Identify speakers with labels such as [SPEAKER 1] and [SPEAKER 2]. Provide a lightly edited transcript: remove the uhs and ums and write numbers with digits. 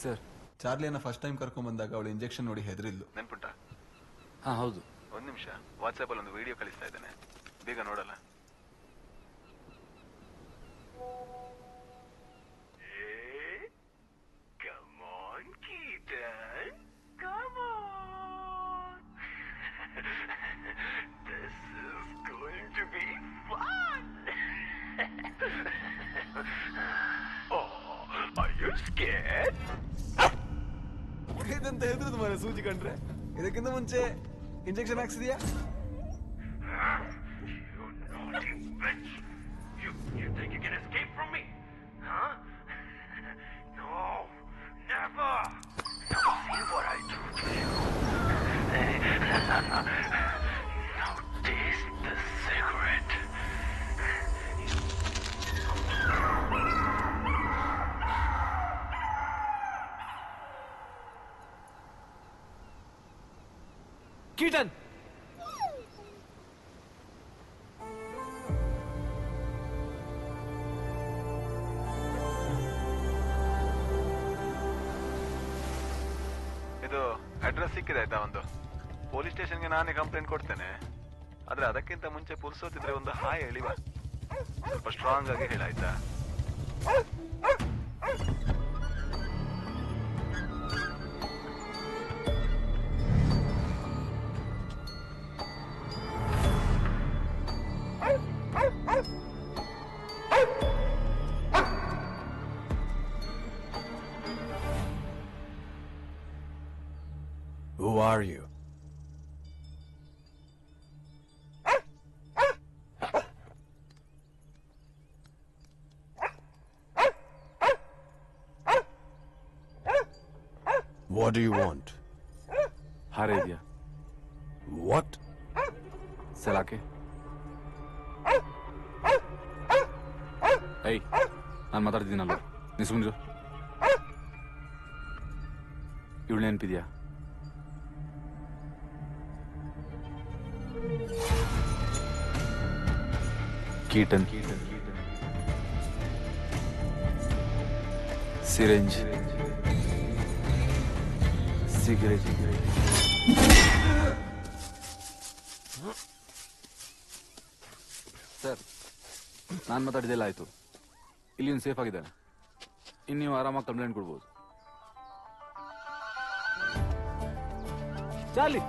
[SPEAKER 1] Sir,
[SPEAKER 2] ಚಾರ್ಲಿಯನ್ನ first time ಕರ್ಕೊಂಡ್ ಬಂದಾಗ ಅವಳು ಇಂಜೆಕ್ಷನ್ ನೋಡಿ ಹೆದರಿದ್ಲು, ನೆನ್ಪುಂಟಾ?
[SPEAKER 1] ಹಾ ಹೌದು.
[SPEAKER 2] ಒಂದ್ ನಿಮಿಷ, ವಾಟ್ಸ್ಆಪ್ ಅಲ್ಲಿ ಒಂದು ವಿಡಿಯೋ ಕಳಿಸ್ತಾ ಇದ್ದೇನೆ, ಬೇಗ ನೋಡಲ್ಲ? ಇದಂತ ಹೆದ್ರದು ಮರ ಸೂಜಿ ಕಂಡ್ರೆ. ಇದಕ್ಕಿಂತ ಮುಂಚೆ ಇಂಜೆಕ್ಷನ್ ಹಾಕ್ಸಿದ್ಯಾ?
[SPEAKER 1] ಕೀಟನ್,
[SPEAKER 2] ಇದು ಅಡ್ರೆಸ್ ಸಿಕ್ಕಿದೆ ಆಯ್ತಾ? ಒಂದು ಪೊಲೀಸ್ ಸ್ಟೇಷನ್ಗೆ ನಾನೇ ಕಂಪ್ಲೇಂಟ್ ಕೊಡ್ತೇನೆ. ಆದ್ರೆ ಅದಕ್ಕಿಂತ ಮುಂಚೆ ಪುಲ್ಸೋತಿದ್ರೆ ಒಂದು ಹಾಯ್ ಹೇಳಿವ, ಸ್ವಲ್ಪ ಸ್ಟ್ರಾಂಗ್ ಆಗಿ ಹೇಳಾಯ್ತಾ?
[SPEAKER 1] Who are you?
[SPEAKER 3] What do you want?
[SPEAKER 1] हारे दिया।
[SPEAKER 3] What?
[SPEAKER 1] सलाके। ऐ, ನಾನು ಮಾತಾಡ್ತಿದ್ದೀನಲ್ಲ, ನೀ ಸುಮ್ಮನಿರು. ಇವಳು ನೆನಪಿದ್ಯಾ? ಕೀಟನ್, ಸಿರಿಂಜ್, ಸಿಗರೇಟ್. ಸರ್, ನಾನು ಮಾತಾಡಿದೆಲ್ಲ ಆಯ್ತು. ಇಲ್ಲಿ ಒಂದು ಸೇಫ್ ಆಗಿದ್ದಾನೆ. ಇನ್ನು ನೀವು ಆರಾಮಾಗಿ ಕಂಪ್ಲೇಂಟ್ ಕೊಡ್ಬೋದು. ಚಾರ್ಲಿ.